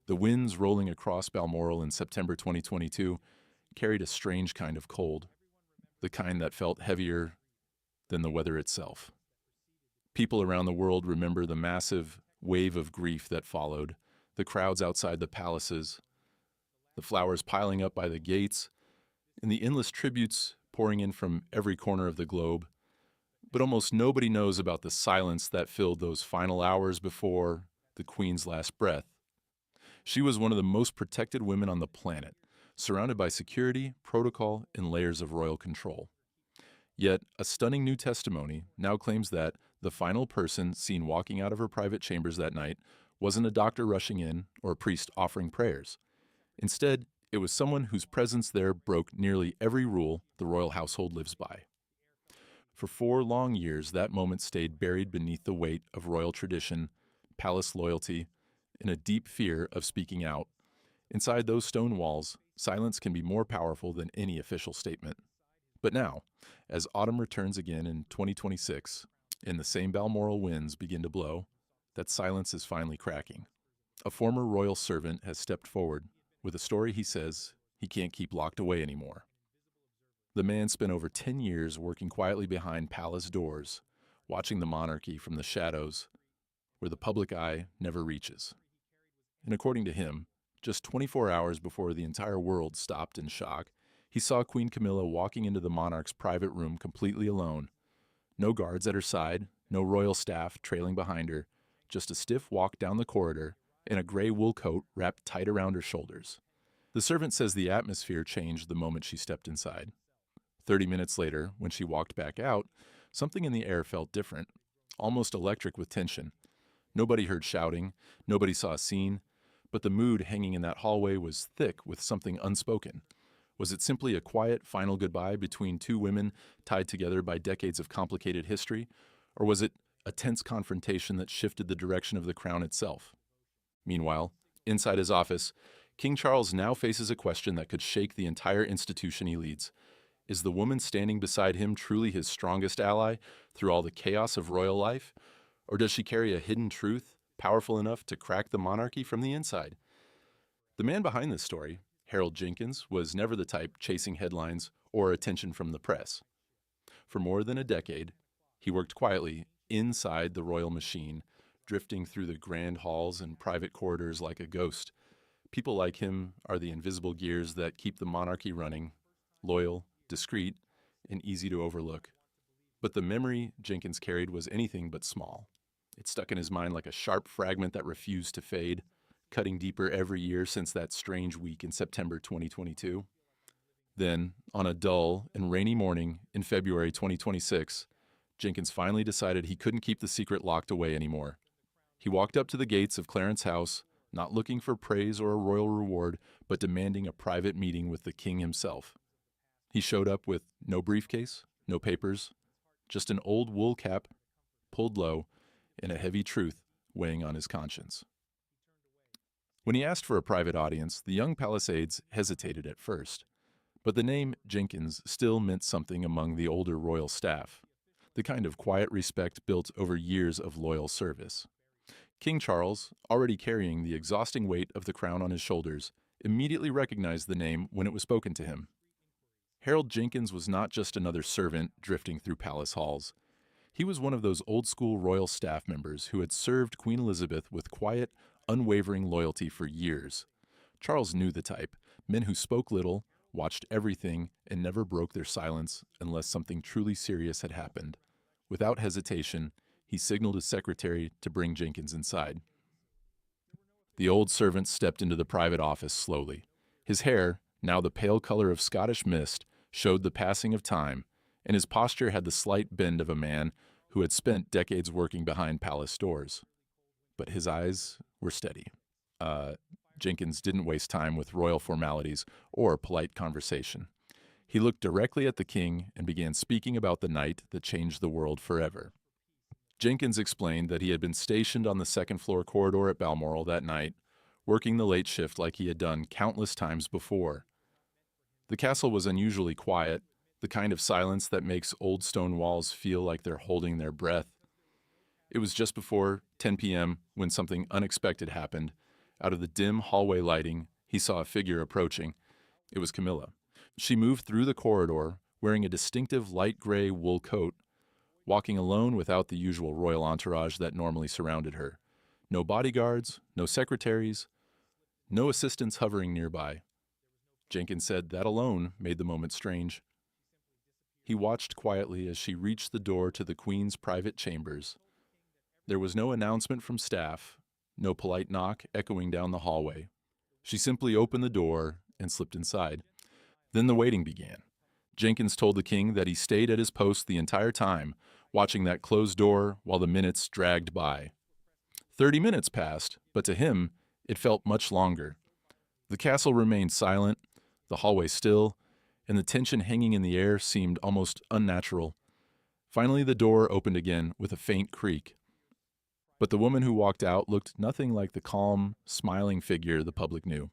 The winds rolling across Balmoral in September 2022 carried a strange kind of cold, the kind that felt heavier than the weather itself. People around the world remember the massive wave of grief that followed, the crowds outside the palaces, the flowers piling up by the gates, and the endless tributes pouring in from every corner of the globe. But almost nobody knows about the silence that filled those final hours before the Queen's last breath. She was one of the most protected women on the planet, surrounded by security, protocol, and layers of royal control. Yet, a stunning new testimony now claims that the final person seen walking out of her private chambers that night wasn't a doctor rushing in or a priest offering prayers. Instead, it was someone whose presence there broke nearly every rule the royal household lives by. For 4 long years, that moment stayed buried beneath the weight of royal tradition, palace loyalty, and a deep fear of speaking out. Inside those stone walls, silence can be more powerful than any official statement. But now, as autumn returns again in 2026, and the same Balmoral winds begin to blow, that silence is finally cracking. A former royal servant has stepped forward with a story he says he can't keep locked away anymore. The man spent over 10 years working quietly behind palace doors, watching the monarchy from the shadows where the public eye never reaches. And according to him, just 24 hours before the entire world stopped in shock, he saw Queen Camilla walking into the monarch's private room completely alone. No guards at her side, no royal staff trailing behind her, just a stiff walk down the corridor and a gray wool coat wrapped tight around her shoulders. The servant says the atmosphere changed the moment she stepped inside. 30 minutes later, when she walked back out, something in the air felt different, almost electric with tension. Nobody heard shouting, nobody saw a scene, but the mood hanging in that hallway was thick with something unspoken. Was it simply a quiet final goodbye between 2 women tied together by decades of complicated history, or was it a tense confrontation that shifted the direction of the crown itself? Meanwhile, inside his office, King Charles now faces a question that could shake the entire institution he leads. Is the woman standing beside him truly his strongest ally through all the chaos of royal life? Or does she carry a hidden truth powerful enough to crack the monarchy from the inside? The man behind this story, Harold Jenkins, was never the type chasing headlines or attention from the press. For more than a decade, he worked quietly inside the royal machine, drifting through the grand halls and private corridors like a ghost. People like him are the invisible gears that keep the monarchy running, loyal, discreet, and easy to overlook. But the memory Jenkins carried was anything but small. It stuck in his mind like a sharp fragment that refused to fade, cutting deeper every year since that strange week in September 2022. Then, on a dull and rainy morning in February 2026, Jenkins finally decided he couldn't keep the secret locked away anymore. He walked up to the gates of Clarence House, not looking for praise or a royal reward, but demanding a private meeting with the king himself. He showed up with no briefcase, no papers, just an old wool cap pulled low and a heavy truth weighing on his conscience. When he asked for a private audience, the young palace aides hesitated at first, but the name Jenkins still meant something among the older royal staff, the kind of quiet respect built over years of loyal service. King Charles, already carrying the exhausting weight of the crown on his shoulders, immediately recognized the name when it was spoken to him. Harold Jenkins was not just another servant drifting through palace halls. He was one of those old-school royal staff members who had served Queen Elizabeth with quiet, unwavering loyalty for years. Charles knew the type, men who spoke little, watched everything, and never broke their silence unless something truly serious had happened. Without hesitation, he signaled his secretary to bring Jenkins inside. The old servant stepped into the private office slowly. His hair, now the pale color of Scottish mist, showed the passing of time, and his posture had the slight bend of a man who had spent decades working behind palace doors. But his eyes were steady. Jenkins didn't waste time with royal formalities or polite conversation. He looked directly at the king and began speaking about the night that changed the world forever. Jenkins explained that he had been stationed on the second-floor corridor at Balmoral that night, working the late shift like he had done countless times before. The castle was unusually quiet, the kind of silence that makes old stone walls feel like they're holding their breath. It was just before 10 p.m. when something unexpected happened, Out of the dim hallway lighting, he saw a figure approaching. It was Camilla. She moved through the corridor, wearing a distinctive light gray wool coat, walking alone without the usual royal entourage that normally surrounded her. No bodyguards, no secretaries, no assistants hovering nearby. Jenkins said that alone made the moment strange. He watched quietly as she reached the door to the Queen's private chambers. There was no announcement from staff, no polite knock echoing down the hallway. She simply opened the door and slipped inside. Then the waiting began. Jenkins told the king that he stayed at his post the entire time, watching that closed door while the minutes dragged by. 30 minutes passed, but to him, it felt much longer. The castle remained silent, the hallway still, and the tension hanging in the air seemed almost unnatural. Finally, the door opened again with a faint creak. But the woman who walked out looked nothing like the calm, smiling figure the public knew.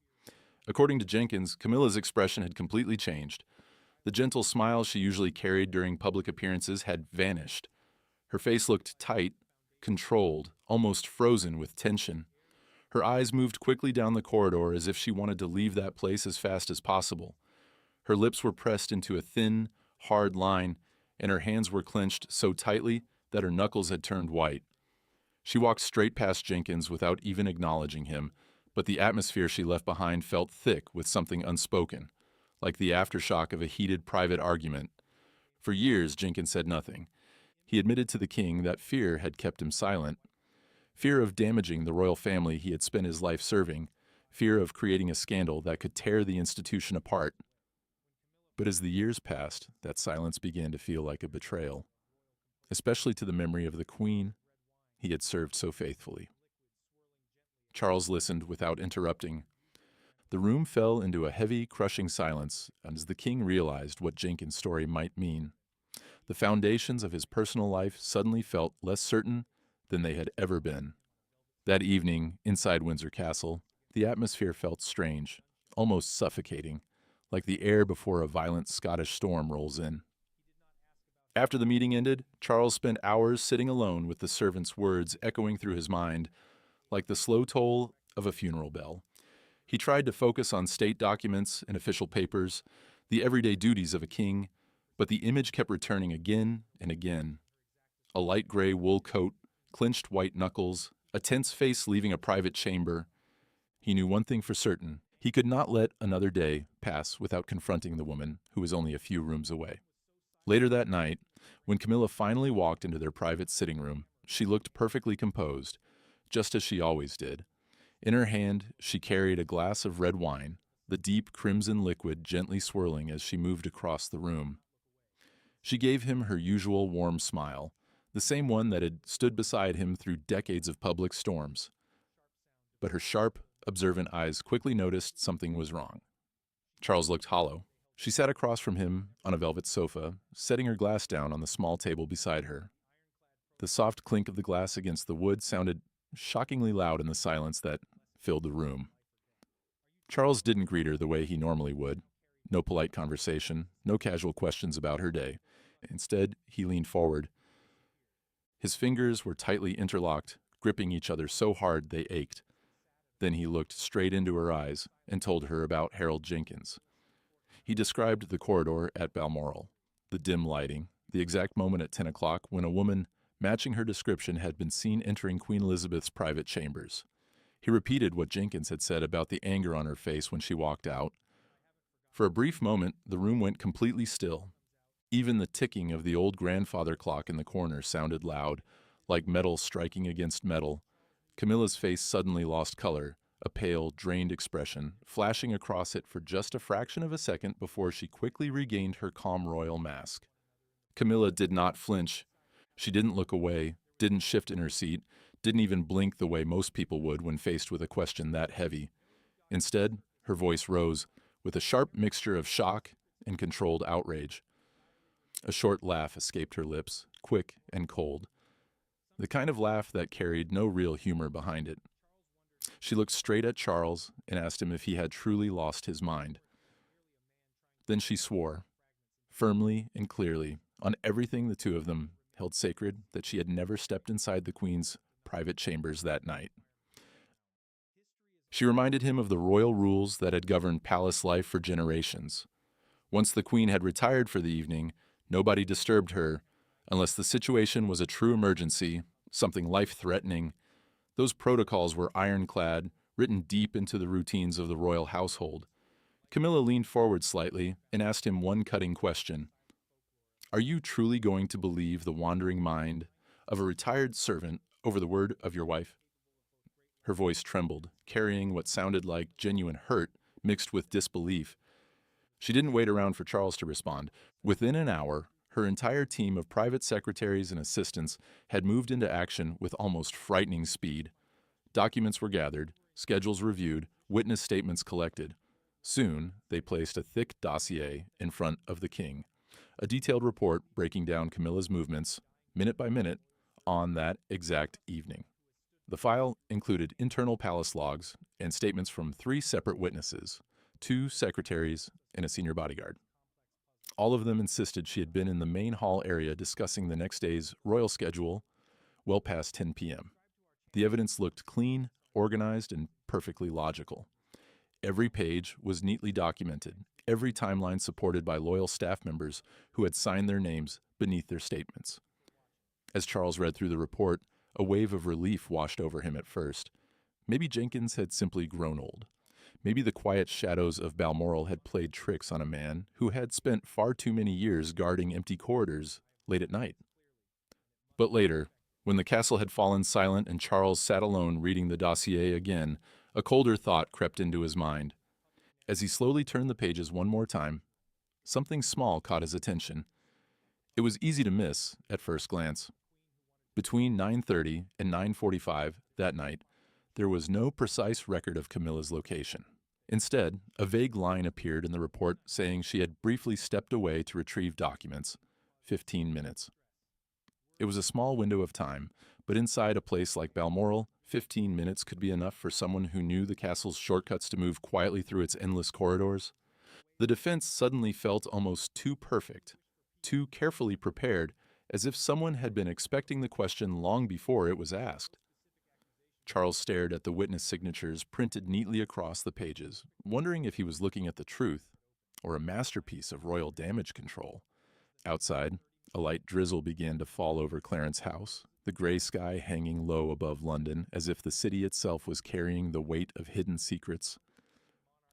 According to Jenkins, Camilla's expression had completely changed. The gentle smile she usually carried during public appearances had vanished. Her face looked tight, controlled, almost frozen with tension. Her eyes moved quickly down the corridor as if she wanted to leave that place as fast as possible. Her lips were pressed into a thin, hard line, and her hands were clenched so tightly that her knuckles had turned white. She walked straight past Jenkins without even acknowledging him, but the atmosphere she left behind felt thick with something unspoken, like the aftershock of a heated private argument. For years, Jenkins said nothing. He admitted to the king that fear had kept him silent. Fear of damaging the royal family he had spent his life serving, fear of creating a scandal that could tear the institution apart. But as the years passed, that silence began to feel like a betrayal, especially to the memory of the queen he had served so faithfully. Charles listened without interrupting. The room fell into a heavy, crushing silence as the king realized what Jenkins' story might mean. The foundations of his personal life suddenly felt less certain than they had ever been. That evening, inside Windsor Castle, the atmosphere felt strange, almost suffocating, like the air before a violent Scottish storm rolls in. After the meeting ended, Charles spent hours sitting alone with the servants' words echoing through his mind, like the slow toll of a funeral bell. He tried to focus on state documents and official papers, the everyday duties of a king, but the image kept returning again and again. A light gray wool coat, clenched white knuckles, a tense face leaving a private chamber. He knew one thing for certain. He could not let another day pass without confronting the woman who was only a few rooms away. Later that night, when Camilla finally walked into their private sitting room, she looked perfectly composed, just as she always did. In her hand, she carried a glass of red wine, the deep crimson liquid gently swirling as she moved across the room. She gave him her usual warm smile, the same one that had stood beside him through decades of public storms. But her sharp, observant eyes quickly noticed something was wrong. Charles looked hollow. She sat across from him on a velvet sofa, setting her glass down on the small table beside her. The soft clink of the glass against the wood sounded shockingly loud in the silence that filled the room. Charles didn't greet her the way he normally would. No polite conversation, no casual questions about her day. Instead, he leaned forward. His fingers were tightly interlocked, gripping each other so hard they ached. Then he looked straight into her eyes and told her about Harold Jenkins. He described the corridor at Balmoral, the dim lighting, the exact moment at 10 o'clock when a woman matching her description had been seen entering Queen Elizabeth's private chambers. He repeated what Jenkins had said about the anger on her face when she walked out. For a brief moment, the room went completely still. Even the ticking of the old grandfather clock in the corner sounded loud, like metal striking against metal. Camilla's face suddenly lost color, a pale, drained expression, flashing across it for just a fraction of a second before she quickly regained her calm royal mask. Camilla did not flinch. She didn't look away, didn't shift in her seat, didn't even blink the way most people would when faced with a question that heavy. Instead, her voice rose, with a sharp mixture of shock and controlled outrage. A short laugh escaped her lips, quick and cold. The kind of laugh that carried no real humor behind it. She looked straight at Charles and asked him if he had truly lost his mind. Then she swore, firmly and clearly, on everything the two of them held sacred, that she had never stepped inside the Queen's private chambers that night. She reminded him of the royal rules that had governed palace life for generations. Once the queen had retired for the evening, nobody disturbed her unless the situation was a true emergency, something life-threatening. Those protocols were ironclad, written deep into the routines of the royal household. Camilla leaned forward slightly and asked him one cutting question. Are you truly going to believe the wandering mind of a retired servant over the word of your wife? Her voice trembled, carrying what sounded like genuine hurt mixed with disbelief. She didn't wait around for Charles to respond. Within an hour, her entire team of private secretaries and assistants had moved into action with almost frightening speed. Documents were gathered, schedules reviewed, witness statements collected. Soon, they placed a thick dossier in front of the king, a detailed report breaking down Camilla's movements, minute by minute, on that exact evening. The file included internal palace logs and statements from 3 separate witnesses, 2 secretaries, and a senior bodyguard. All of them insisted she had been in the main hall area discussing the next day's royal schedule well past 10 p.m. The evidence looked clean, organized, and perfectly logical. Every page was neatly documented, every timeline supported by loyal staff members who had signed their names beneath their statements. As Charles read through the report, a wave of relief washed over him at first. Maybe Jenkins had simply grown old. Maybe the quiet shadows of Balmoral had played tricks on a man who had spent far too many years guarding empty corridors late at night. But later, when the castle had fallen silent and Charles sat alone reading the dossier again, a colder thought crept into his mind. As he slowly turned the pages one more time, something small caught his attention. It was easy to miss at first glance. Between 9:30 and 9:45 that night, there was no precise record of Camilla's location. Instead, a vague line appeared in the report saying she had briefly stepped away to retrieve documents, 15 minutes. It was a small window of time, but inside a place like Balmoral, 15 minutes could be enough for someone who knew the castle's shortcuts to move quietly through its endless corridors. The defense suddenly felt almost too perfect, too carefully prepared, as if someone had been expecting the question long before it was asked. Charles stared at the witness signatures printed neatly across the pages, wondering if he was looking at the truth or a masterpiece of royal damage control. Outside, a light drizzle began to fall over Clarence House, the gray sky hanging low above London as if the city itself was carrying the weight of hidden secrets.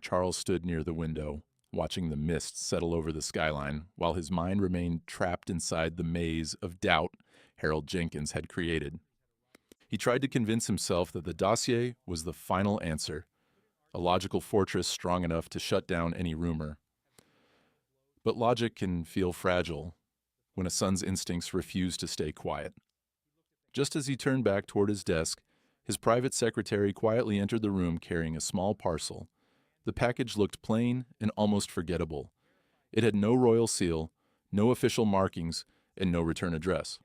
Charles stood near the window, watching the mist settle over the skyline while his mind remained trapped inside the maze of doubt Harold Jenkins had created. He tried to convince himself that the dossier was the final answer, a logical fortress strong enough to shut down any rumor. But logic can feel fragile when a son's instincts refuse to stay quiet. Just as he turned back toward his desk, his private secretary quietly entered the room carrying a small parcel. The package looked plain and almost forgettable. It had no royal seal, no official markings, and no return address.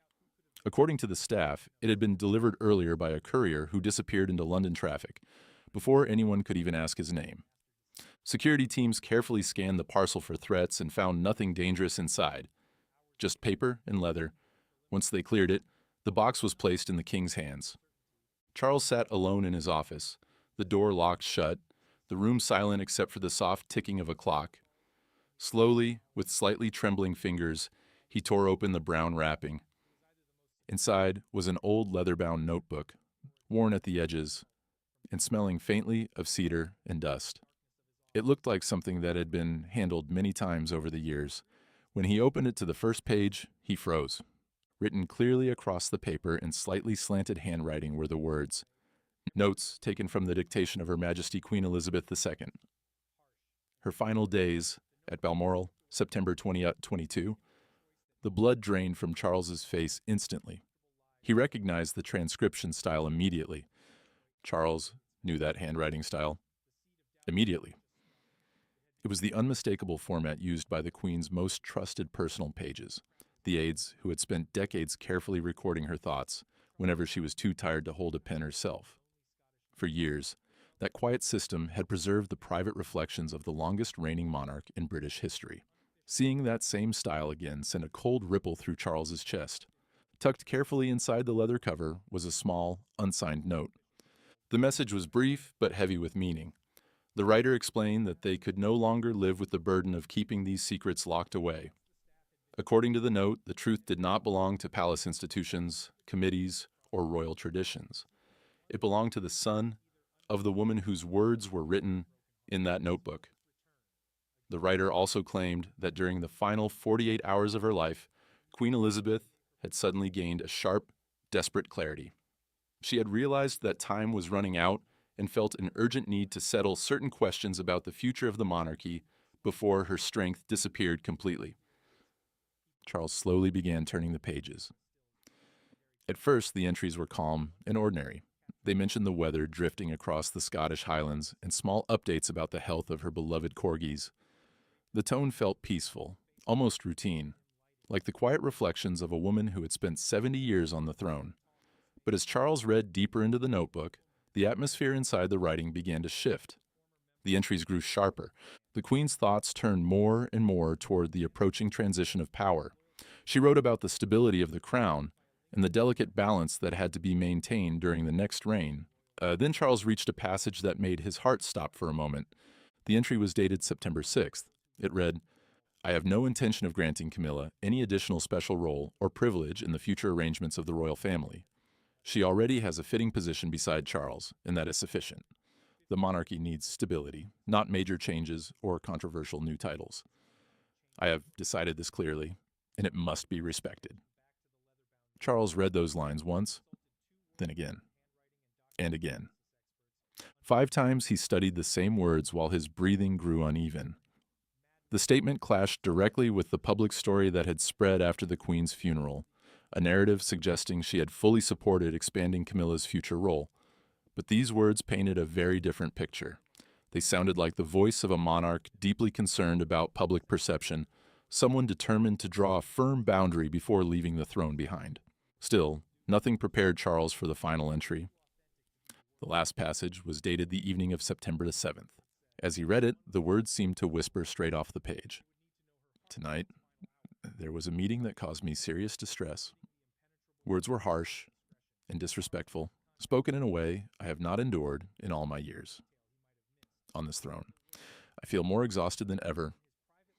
According to the staff, it had been delivered earlier by a courier who disappeared into London traffic, before anyone could even ask his name. Security teams carefully scanned the parcel for threats and found nothing dangerous inside. Just paper and leather. Once they cleared it, the box was placed in the king's hands. Charles sat alone in his office, the door locked shut, the room silent except for the soft ticking of a clock. Slowly, with slightly trembling fingers, he tore open the brown wrapping. Inside was an old leather-bound notebook, worn at the edges, and smelling faintly of cedar and dust. It looked like something that had been handled many times over the years. When he opened it to the first page, he froze. Written clearly across the paper in slightly slanted handwriting were the words, "Notes taken from the dictation of Her Majesty Queen Elizabeth II. Her final days at Balmoral, September 2022. The blood drained from Charles's face instantly. He recognized the transcription style immediately. Charles knew that handwriting style. Immediately. It was the unmistakable format used by the Queen's most trusted personal pages, the aides who had spent decades carefully recording her thoughts whenever she was too tired to hold a pen herself. For years, that quiet system had preserved the private reflections of the longest reigning monarch in British history. Seeing that same style again sent a cold ripple through Charles's chest. Tucked carefully inside the leather cover was a small, unsigned note. The message was brief but heavy with meaning. The writer explained that they could no longer live with the burden of keeping these secrets locked away. According to the note, the truth did not belong to palace institutions, committees, or royal traditions. It belonged to the son of the woman whose words were written in that notebook. The writer also claimed that during the final 48 hours of her life, Queen Elizabeth had suddenly gained a sharp, desperate clarity. She had realized that time was running out and felt an urgent need to settle certain questions about the future of the monarchy before her strength disappeared completely. Charles slowly began turning the pages. At first, the entries were calm and ordinary. They mentioned the weather drifting across the Scottish Highlands and small updates about the health of her beloved corgis. The tone felt peaceful, almost routine, like the quiet reflections of a woman who had spent 70 years on the throne. But as Charles read deeper into the notebook, the atmosphere inside the writing began to shift. The entries grew sharper. The Queen's thoughts turned more and more toward the approaching transition of power. She wrote about the stability of the crown and the delicate balance that had to be maintained during the next reign. Then Charles reached a passage that made his heart stop for a moment. The entry was dated September 6th. It read, "I have no intention of granting Camilla any additional special role or privilege in the future arrangements of the royal family. She already has a fitting position beside Charles, and that is sufficient. The monarchy needs stability, not major changes or controversial new titles. I have decided this clearly, and it must be respected." Charles read those lines once, then again, and again. 5 times he studied the same words while his breathing grew uneven. The statement clashed directly with the public story that had spread after the Queen's funeral, a narrative suggesting she had fully supported expanding Camilla's future role. But these words painted a very different picture. They sounded like the voice of a monarch deeply concerned about public perception, someone determined to draw a firm boundary before leaving the throne behind. Still, nothing prepared Charles for the final entry. The last passage was dated the evening of September the 7th. As he read it, the words seemed to whisper straight off the page. "Tonight, there was a meeting that caused me serious distress. Words were harsh and disrespectful, spoken in a way I have not endured in all my years on this throne. I feel more exhausted than ever,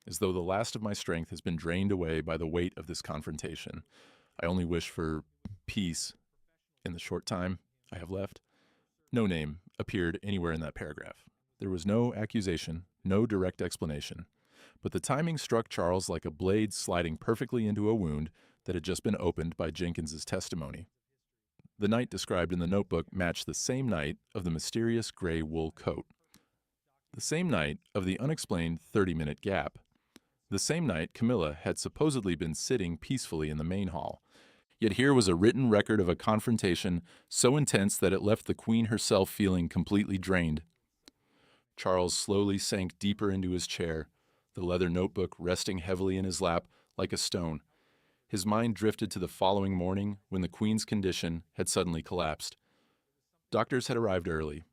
as though the last of my strength has been drained away by the weight of this confrontation. I only wish for peace in the short time I have left." No name appeared anywhere in that paragraph. There was no accusation, no direct explanation. But the timing struck Charles like a blade sliding perfectly into a wound that had just been opened by Jenkins's testimony. The night described in the notebook matched the same night of the mysterious gray wool coat. The same night of the unexplained 30-minute gap. The same night Camilla had supposedly been sitting peacefully in the main hall. Yet here was a written record of a confrontation so intense that it left the Queen herself feeling completely drained. Charles slowly sank deeper into his chair, the leather notebook resting heavily in his lap like a stone. His mind drifted to the following morning when the Queen's condition had suddenly collapsed. Doctors had arrived early,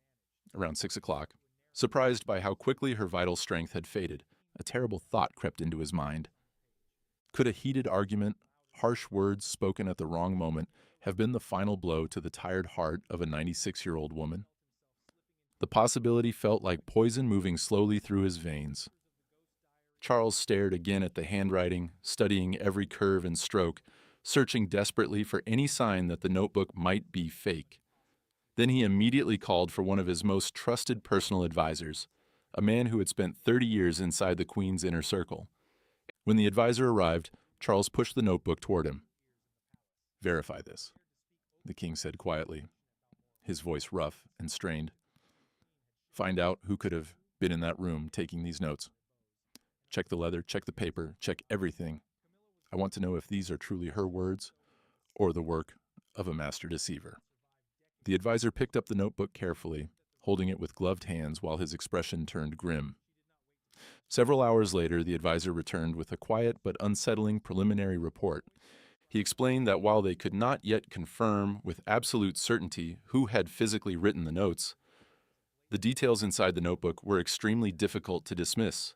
around 6 o'clock. Surprised by how quickly her vital strength had faded, a terrible thought crept into his mind. Could a heated argument, harsh words spoken at the wrong moment, have been the final blow to the tired heart of a 96-year-old woman? The possibility felt like poison moving slowly through his veins. Charles stared again at the handwriting, studying every curve and stroke, searching desperately for any sign that the notebook might be fake. Then he immediately called for one of his most trusted personal advisors, a man who had spent 30 years inside the Queen's inner circle. When the advisor arrived, Charles pushed the notebook toward him. "Verify this," the king said quietly, his voice rough and strained. "Find out who could have been in that room taking these notes. Check the leather, check the paper, check everything. I want to know if these are truly her words or the work of a master deceiver." The advisor picked up the notebook carefully, holding it with gloved hands while his expression turned grim. Several hours later, the advisor returned with a quiet but unsettling preliminary report. He explained that while they could not yet confirm with absolute certainty who had physically written the notes, the details inside the notebook were extremely difficult to dismiss.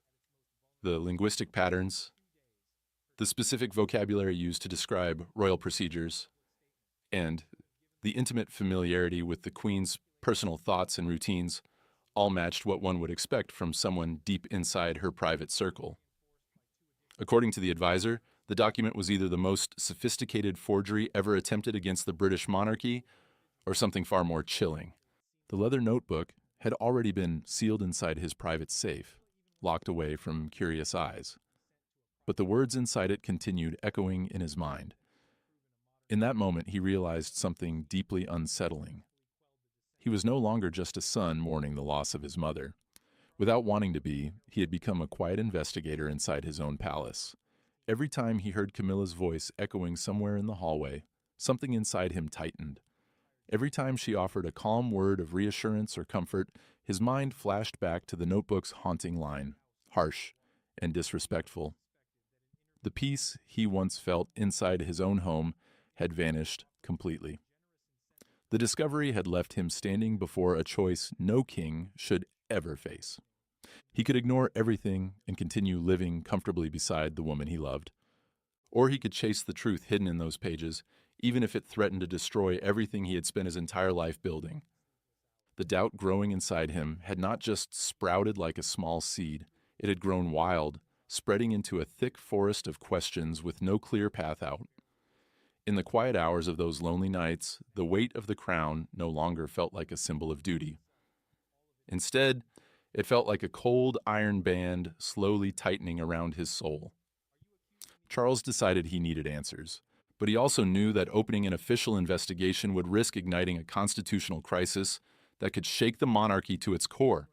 The linguistic patterns, the specific vocabulary used to describe royal procedures, and the intimate familiarity with the Queen's personal thoughts and routines, all matched what one would expect from someone deep inside her private circle. According to the advisor, the document was either the most sophisticated forgery ever attempted against the British monarchy or something far more chilling. The leather notebook had already been sealed inside his private safe, locked away from curious eyes. But the words inside it continued echoing in his mind. In that moment, he realized something deeply unsettling. He was no longer just a son mourning the loss of his mother. Without wanting to be, he had become a quiet investigator inside his own palace. Every time he heard Camilla's voice echoing somewhere in the hallway, something inside him tightened. Every time she offered a calm word of reassurance or comfort, his mind flashed back to the notebook's haunting line, harsh and disrespectful. The peace he once felt inside his own home had vanished completely. The discovery had left him standing before a choice no king should ever face. He could ignore everything and continue living comfortably beside the woman he loved. Or he could chase the truth hidden in those pages, even if it threatened to destroy everything he had spent his entire life building. The doubt growing inside him had not just sprouted like a small seed, it had grown wild, spreading into a thick forest of questions with no clear path out. In the quiet hours of those lonely nights, the weight of the crown no longer felt like a symbol of duty. Instead, it felt like a cold iron band slowly tightening around his soul. Charles decided he needed answers, but he also knew that opening an official investigation would risk igniting a constitutional crisis that could shake the monarchy to its core.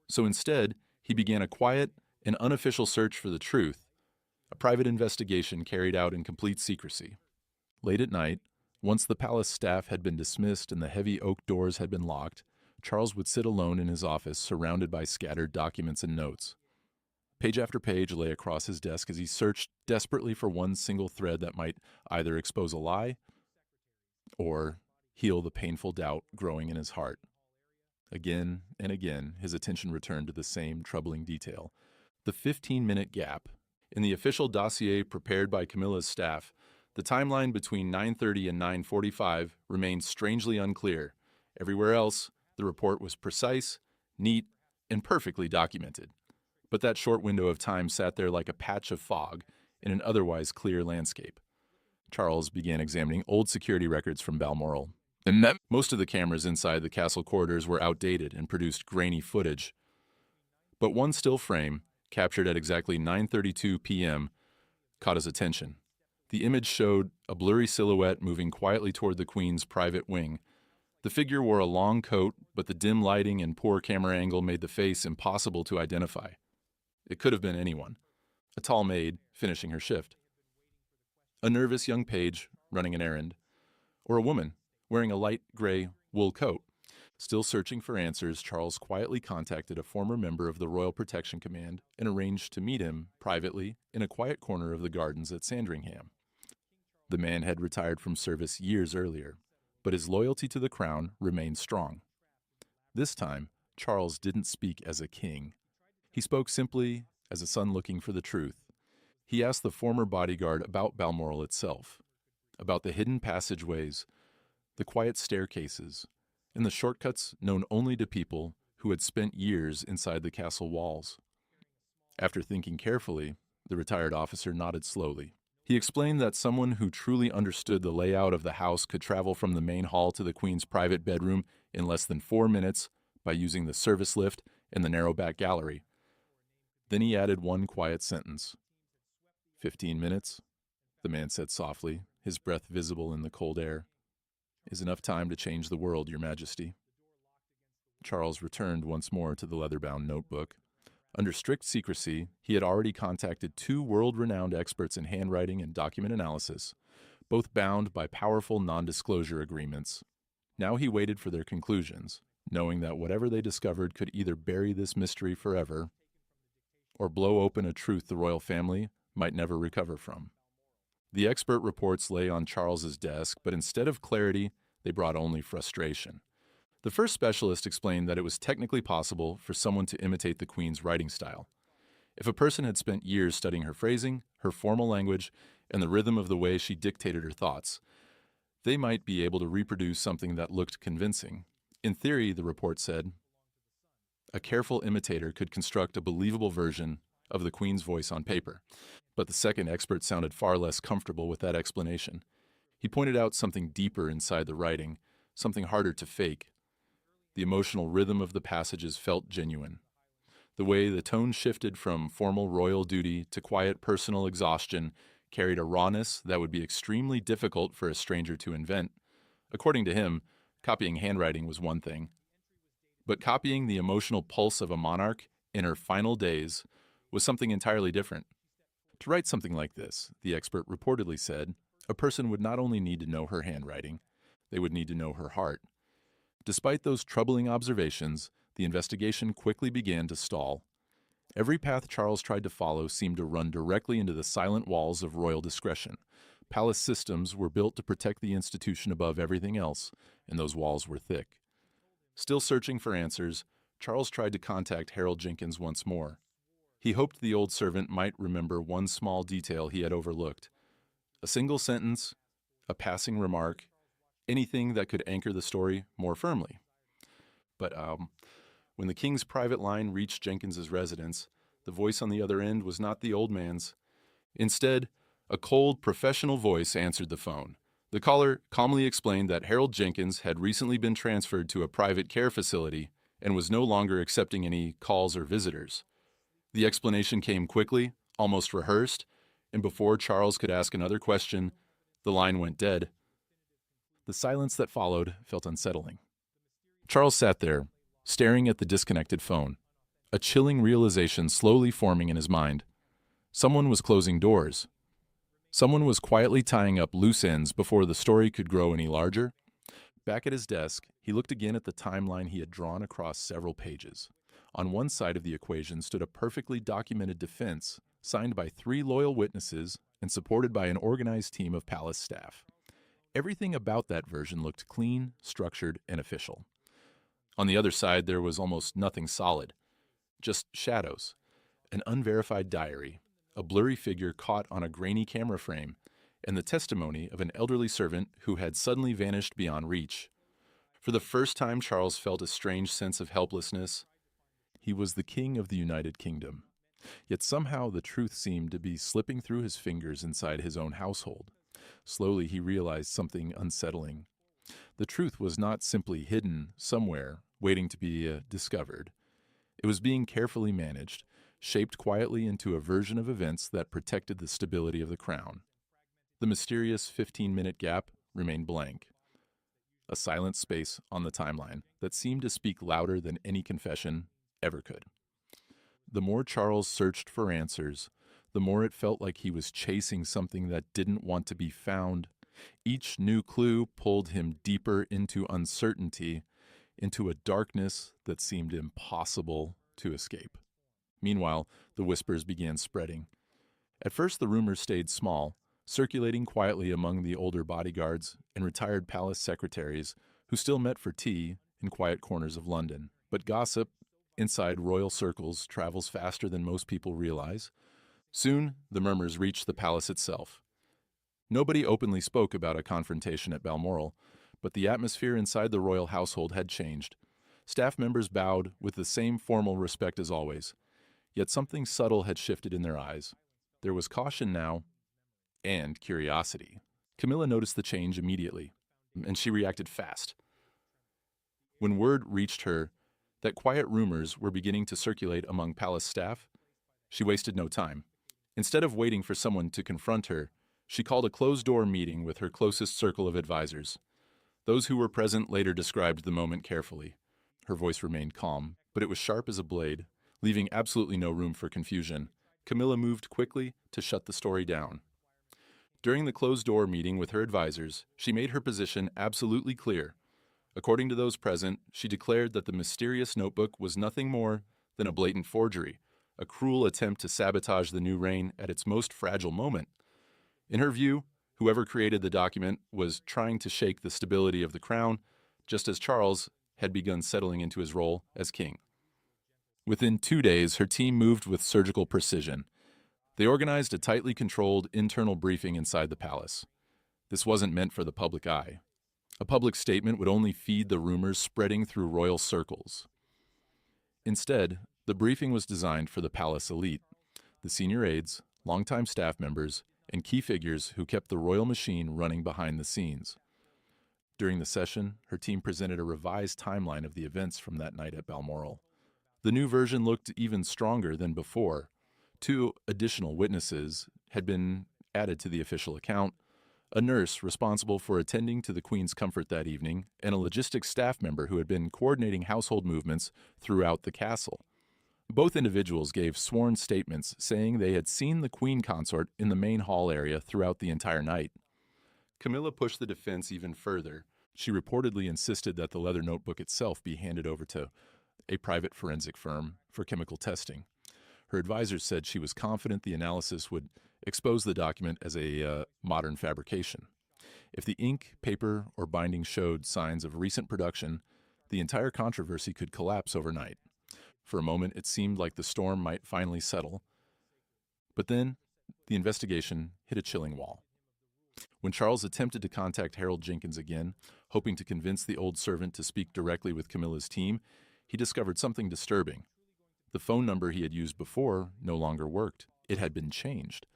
So instead, he began a quiet and unofficial search for the truth, a private investigation carried out in complete secrecy. Late at night, once the palace staff had been dismissed and the heavy oak doors had been locked, Charles would sit alone in his office, surrounded by scattered documents and notes. Page after page lay across his desk as he searched desperately for one single thread that might either expose a lie or heal the painful doubt growing in his heart. Again and again, his attention returned to the same troubling detail. The 15-minute gap. In the official dossier prepared by Camilla's staff, the timeline between 9:30 and 9:45 remained strangely unclear. Everywhere else, the report was precise, neat, and perfectly documented. But that short window of time sat there like a patch of fog in an otherwise clear landscape. Charles began examining old security records from Balmoral. Most of the cameras inside the castle corridors were outdated and produced grainy footage. But one still frame, captured at exactly 9:32 p.m., caught his attention. The image showed a blurry silhouette moving quietly toward the Queen's private wing. The figure wore a long coat, but the dim lighting and poor camera angle made the face impossible to identify. It could have been anyone. A tall maid finishing her shift. A nervous young page running an errand. Or a woman wearing a light gray wool coat. Still searching for answers, Charles quietly contacted a former member of the Royal Protection Command and arranged to meet him privately in a quiet corner of the gardens at Sandringham. The man had retired from service years earlier, but his loyalty to the crown remained strong. This time, Charles didn't speak as a king. He spoke simply as a son looking for the truth. He asked the former bodyguard about Balmoral itself, about the hidden passageways, the quiet staircases, and the shortcuts known only to people who had spent years inside the castle walls. After thinking carefully, the retired officer nodded slowly. He explained that someone who truly understood the layout of the house could travel from the main hall to the Queen's private bedroom in less than 4 minutes by using the service lift and the narrow back gallery. Then he added one quiet sentence. 15 minutes, the man said softly, his breath visible in the cold air, is enough time to change the world, Your Majesty. Charles returned once more to the leather-bound notebook. Under strict secrecy, he had already contacted 2 world-renowned experts in handwriting and document analysis, both bound by powerful non-disclosure agreements. Now he waited for their conclusions, knowing that whatever they discovered could either bury this mystery forever or blow open a truth the royal family might never recover from. The expert reports lay on Charles's desk, but instead of clarity, they brought only frustration. The first specialist explained that it was technically possible for someone to imitate the Queen's writing style. If a person had spent years studying her phrasing, her formal language, and the rhythm of the way she dictated her thoughts, they might be able to reproduce something that looked convincing, In theory, the report said, a careful imitator could construct a believable version of the Queen's voice on paper. But the second expert sounded far less comfortable with that explanation. He pointed out something deeper inside the writing, something harder to fake. The emotional rhythm of the passages felt genuine. The way the tone shifted from formal royal duty to quiet personal exhaustion carried a rawness that would be extremely difficult for a stranger to invent. According to him, copying handwriting was one thing, but copying the emotional pulse of a monarch in her final days was something entirely different. To write something like this, the expert reportedly said, a person would not only need to know her handwriting, they would need to know her heart. Despite those troubling observations, the investigation quickly began to stall. Every path Charles tried to follow seemed to run directly into the silent walls of royal discretion. Palace systems were built to protect the institution above everything else, and those walls were thick. Still searching for answers, Charles tried to contact Harold Jenkins once more. He hoped the old servant might remember one small detail he had overlooked. A single sentence, a passing remark, anything that could anchor the story more firmly. But when the king's private line reached Jenkins's residence, the voice on the other end was not the old man's. Instead, a cold, professional voice answered the phone. The caller calmly explained that Harold Jenkins had recently been transferred to a private care facility and was no longer accepting any calls or visitors. The explanation came quickly, almost rehearsed, and before Charles could ask another question, the line went dead. The silence that followed felt unsettling. Charles sat there, staring at the disconnected phone, a chilling realization slowly forming in his mind. Someone was closing doors. Someone was quietly tying up loose ends before the story could grow any larger. Back at his desk, he looked again at the timeline he had drawn across several pages. On one side of the equation stood a perfectly documented defense, signed by 3 loyal witnesses and supported by an organized team of palace staff. Everything about that version looked clean, structured, and official. On the other side, there was almost nothing solid, just shadows, an unverified diary, a blurry figure caught on a grainy camera frame, and the testimony of an elderly servant who had suddenly vanished beyond reach. For the first time, Charles felt a strange sense of helplessness. He was the king of the United Kingdom, yet somehow the truth seemed to be slipping through his fingers inside his own household. Slowly, he realized something unsettling. The truth was not simply hidden somewhere, waiting to be discovered. It was being carefully managed, shaped quietly into a version of events that protected the stability of the crown. The mysterious 15-minute gap remained blank, a silent space on the timeline that seemed to speak louder than any confession ever could. The more Charles searched for answers, the more it felt like he was chasing something that didn't want to be found. Each new clue pulled him deeper into uncertainty, into a darkness that seemed impossible to escape. Meanwhile, the whispers began spreading. At first, the rumors stayed small, circulating quietly among the older bodyguards and retired palace secretaries who still met for tea in quiet corners of London. But gossip, inside royal circles, travels faster than most people realize. Soon, the murmurs reached the palace itself. Nobody openly spoke about a confrontation at Balmoral, but the atmosphere inside the royal household had changed. Staff members bowed with the same formal respect as always, yet something subtle had shifted in their eyes. There was caution now, and curiosity. Camilla noticed the change immediately, and she reacted fast. When word reached her that quiet rumors were beginning to circulate among palace staff, she wasted no time. Instead of waiting for someone to confront her, she called a closed-door meeting with her closest circle of advisors. Those who were present later described the moment carefully. Her voice remained calm, but it was sharp as a blade, leaving absolutely no room for confusion. Camilla moved quickly to shut the story down. During the closed-door meeting with her advisors, she made her position absolutely clear. According to those present, she declared that the mysterious notebook was nothing more than a blatant forgery, a cruel attempt to sabotage the new reign at its most fragile moment. In her view, whoever created the document was trying to shake the stability of the crown, just as Charles had begun settling into his role as king. Within 2 days, her team moved with surgical precision. They organized a tightly controlled internal briefing inside the palace. This wasn't meant for the public eye. A public statement would only feed the rumors spreading through royal circles. Instead, the briefing was designed for the palace elite, the senior aides, longtime staff members, and key figures who kept the royal machine running behind the scenes. During the session, her team presented a revised timeline of the events from that night at Balmoral. The new version looked even stronger than before. 2 additional witnesses had been added to the official account: a nurse responsible for attending to the Queen's comfort that evening, and a logistics staff member who had been coordinating household movements throughout the castle. Both individuals gave sworn statements saying they had seen the Queen consort in the main hall area throughout the entire night. Camilla pushed the defense even further. She reportedly insisted that the leather notebook itself be handed over to a private forensic firm for chemical testing. Her advisors said she was confident the analysis would expose the document as a modern fabrication. If the ink, paper, or binding showed signs of recent production, the entire controversy could collapse overnight. For a moment, it seemed like the storm might finally settle. But then, the investigation hit a chilling wall. When Charles attempted to contact Harold Jenkins again, hoping to convince the old servant to speak directly with Camilla's team, he discovered something disturbing. The phone number he had used before no longer worked. It had been changed.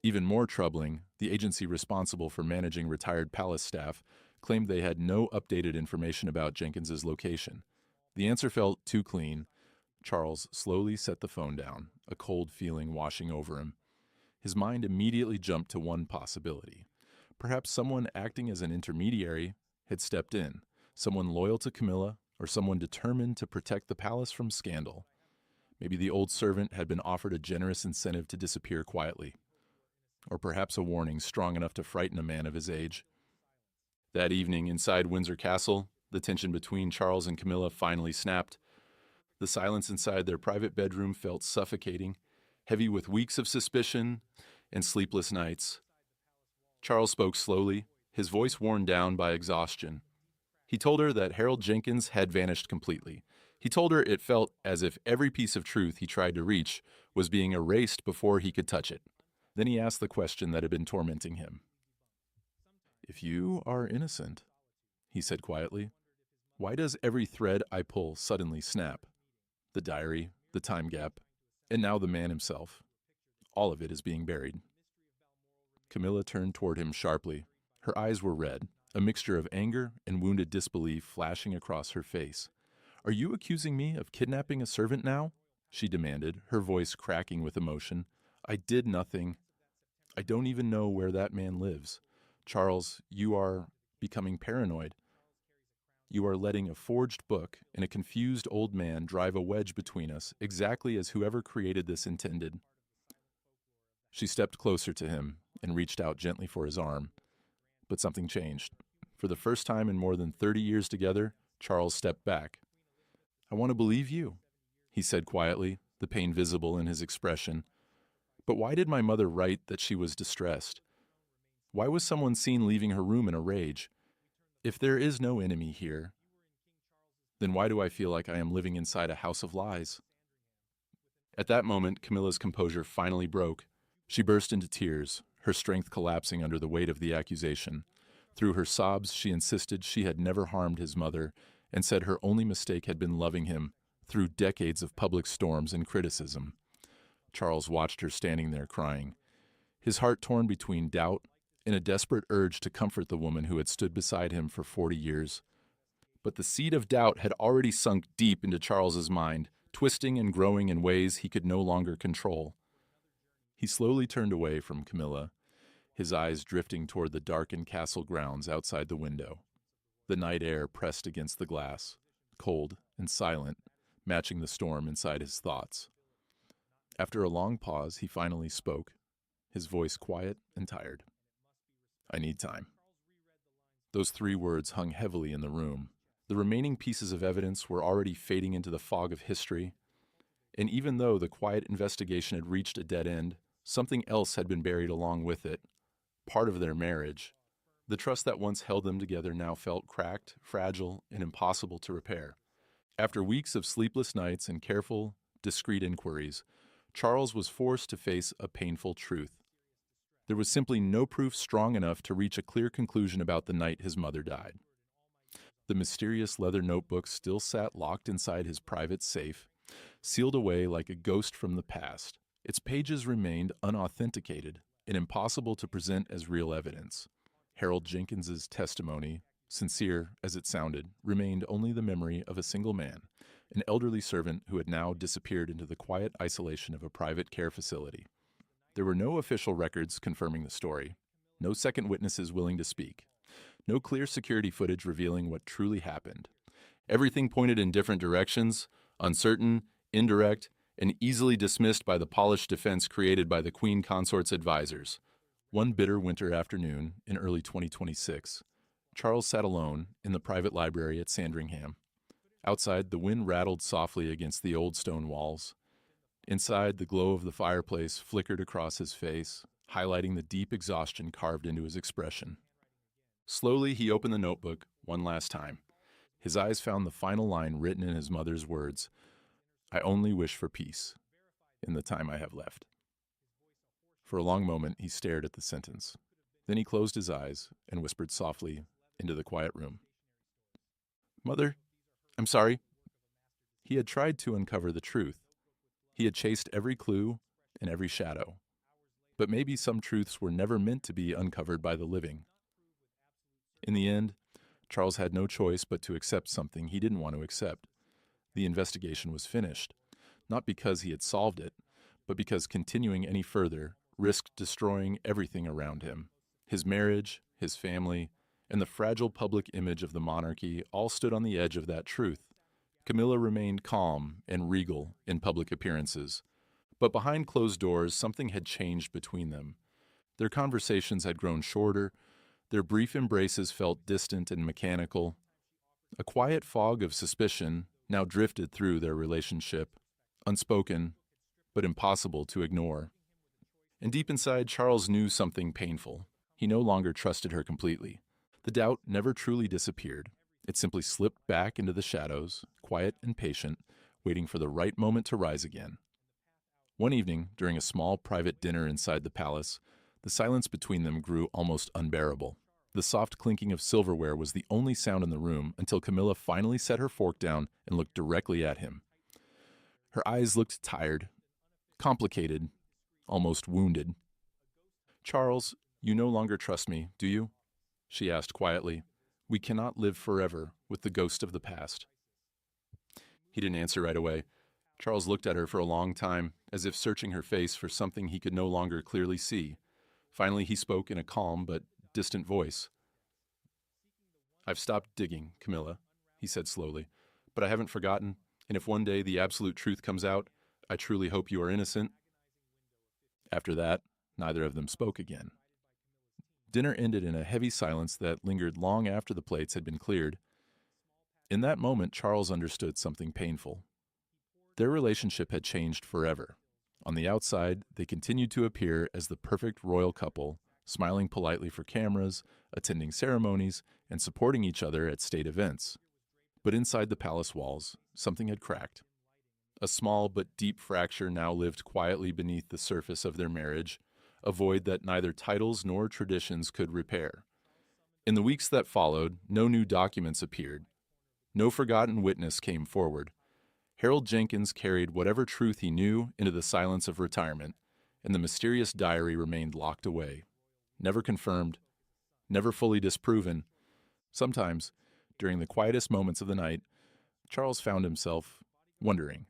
Even more troubling, the agency responsible for managing retired palace staff claimed they had no updated information about Jenkins's location. The answer felt too clean. Charles slowly set the phone down, a cold feeling washing over him. His mind immediately jumped to one possibility. Perhaps someone acting as an intermediary had stepped in, someone loyal to Camilla, or someone determined to protect the palace from scandal. Maybe the old servant had been offered a generous incentive to disappear quietly, or perhaps a warning strong enough to frighten a man of his age. That evening, inside Windsor Castle, the tension between Charles and Camilla finally snapped. The silence inside their private bedroom felt suffocating, heavy with weeks of suspicion and sleepless nights. Charles spoke slowly, his voice worn down by exhaustion. He told her that Harold Jenkins had vanished completely. He told her it felt as if every piece of truth he tried to reach was being erased before he could touch it. Then he asked the question that had been tormenting him. "If you are innocent," he said quietly, "why does every thread I pull suddenly snap? The diary, the time gap, and now the man himself. All of it is being buried." Camilla turned toward him sharply. Her eyes were red, a mixture of anger and wounded disbelief flashing across her face. "Are you accusing me of kidnapping a servant now?" she demanded, her voice cracking with emotion. "I did nothing. I don't even know where that man lives. Charles, you are becoming paranoid. You are letting a forged book and a confused old man drive a wedge between us, exactly as whoever created this intended." She stepped closer to him and reached out gently for his arm. But something changed. For the first time in more than 30 years together, Charles stepped back. "I want to believe you," he said quietly, the pain visible in his expression. "But why did my mother write that she was distressed? Why was someone seen leaving her room in a rage? If there is no enemy here, then why do I feel like I am living inside a house of lies?" At that moment, Camilla's composure finally broke. She burst into tears, her strength collapsing under the weight of the accusation. Through her sobs, she insisted she had never harmed his mother and said her only mistake had been loving him through decades of public storms and criticism. Charles watched her standing there crying, his heart torn between doubt and a desperate urge to comfort the woman who had stood beside him for 40 years. But the seed of doubt had already sunk deep into Charles's mind, twisting and growing in ways he could no longer control. He slowly turned away from Camilla, his eyes drifting toward the darkened castle grounds outside the window. The night air pressed against the glass, cold and silent, matching the storm inside his thoughts. After a long pause, he finally spoke, his voice quiet and tired. "I need time." Those 3 words hung heavily in the room. The remaining pieces of evidence were already fading into the fog of history, and even though the quiet investigation had reached a dead end, something else had been buried along with it, part of their marriage. The trust that once held them together now felt cracked, fragile, and impossible to repair. After weeks of sleepless nights and careful, discreet inquiries, Charles was forced to face a painful truth. There was simply no proof strong enough to reach a clear conclusion about the night his mother died. The mysterious leather notebook still sat locked inside his private safe, sealed away like a ghost from the past. Its pages remained unauthenticated and impossible to present as real evidence. Harold Jenkins's testimony, sincere as it sounded, remained only the memory of a single man, an elderly servant who had now disappeared into the quiet isolation of a private care facility. There were no official records confirming the story, no second witnesses willing to speak, no clear security footage revealing what truly happened. Everything pointed in different directions, uncertain, indirect, and easily dismissed by the polished defense created by the Queen Consort's advisors. One bitter winter afternoon in early 2026, Charles sat alone in the private library at Sandringham. Outside, the wind rattled softly against the old stone walls. Inside, the glow of the fireplace flickered across his face, highlighting the deep exhaustion carved into his expression. Slowly, he opened the notebook one last time. His eyes found the final line written in his mother's words, "I only wish for peace in the time I have left." For a long moment, he stared at the sentence. Then he closed his eyes and whispered softly into the quiet room, "Mother, I'm sorry." He had tried to uncover the truth. He had chased every clue and every shadow. But maybe some truths were never meant to be uncovered by the living. In the end, Charles had no choice but to accept something he didn't want to accept. The investigation was finished, not because he had solved it, but because continuing any further risked destroying everything around him. His marriage, his family, and the fragile public image of the monarchy all stood on the edge of that truth. Camilla remained calm and regal in public appearances, but behind closed doors something had changed between them. Their conversations had grown shorter, their brief embraces felt distant and mechanical. A quiet fog of suspicion now drifted through their relationship, unspoken, but impossible to ignore. And deep inside, Charles knew something painful. He no longer trusted her completely. The doubt never truly disappeared. It simply slipped back into the shadows, quiet and patient, waiting for the right moment to rise again. One evening, during a small private dinner inside the palace, the silence between them grew almost unbearable. The soft clinking of silverware was the only sound in the room until Camilla finally set her fork down and looked directly at him. Her eyes looked tired, complicated, almost wounded. "Charles, you no longer trust me, do you?" she asked quietly. "We cannot live forever with the ghost of the past." He didn't answer right away. Charles looked at her for a long time, as if searching her face for something he could no longer clearly see. Finally, he spoke in a calm but distant voice. "I've stopped digging, Camilla," he said slowly, "but I haven't forgotten, and if one day the absolute truth comes out, I truly hope you are innocent." After that, neither of them spoke again. Dinner ended in a heavy silence that lingered long after the plates had been cleared. In that moment, Charles understood something painful. Their relationship had changed forever. On the outside, they continued to appear as the perfect royal couple, smiling politely for cameras, attending ceremonies, and supporting each other at state events. But inside the palace walls, something had cracked. A small but deep fracture now lived quietly beneath the surface of their marriage, a void that neither titles nor traditions could repair. In the weeks that followed, no new documents appeared. No forgotten witness came forward. Harold Jenkins carried whatever truth he knew into the silence of retirement, and the mysterious diary remained locked away. Never confirmed, never fully disproven. Sometimes, during the quietest moments of the night, Charles found himself wondering.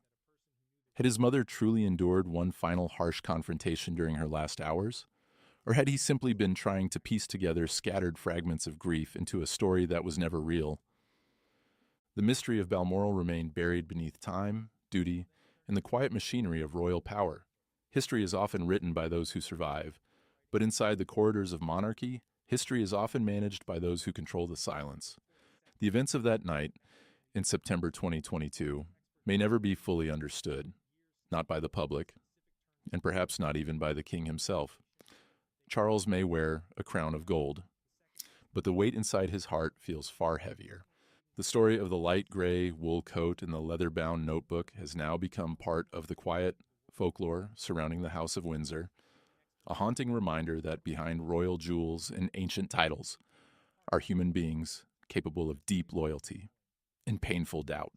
Had his mother truly endured one final harsh confrontation during her last hours? Or had he simply been trying to piece together scattered fragments of grief into a story that was never real? The mystery of Balmoral remained buried beneath time, duty, and the quiet machinery of royal power. History is often written by those who survive, but inside the corridors of monarchy, history is often managed by those who control the silence. The events of that night, in September 2022, may never be fully understood, not by the public, and perhaps not even by the king himself. Charles may wear a crown of gold, but the weight inside his heart feels far heavier. The story of the light gray wool coat and the leather-bound notebook has now become part of the quiet folklore surrounding the House of Windsor. a haunting reminder that behind royal jewels and ancient titles are human beings capable of deep loyalty and painful doubt.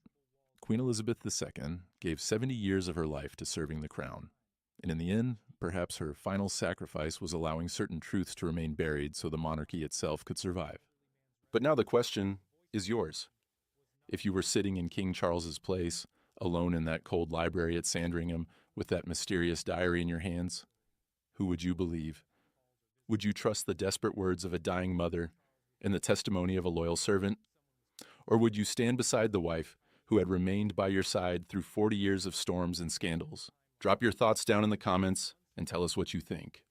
Queen Elizabeth II gave 70 years of her life to serving the crown, and in the end, perhaps her final sacrifice was allowing certain truths to remain buried so the monarchy itself could survive. But now the question is yours. If you were sitting in King Charles's place, alone in that cold library at Sandringham with that mysterious diary in your hands, who would you believe? Would you trust the desperate words of a dying mother and the testimony of a loyal servant? Or would you stand beside the wife who had remained by your side through 40 years of storms and scandals? Drop your thoughts down in the comments and tell us what you think.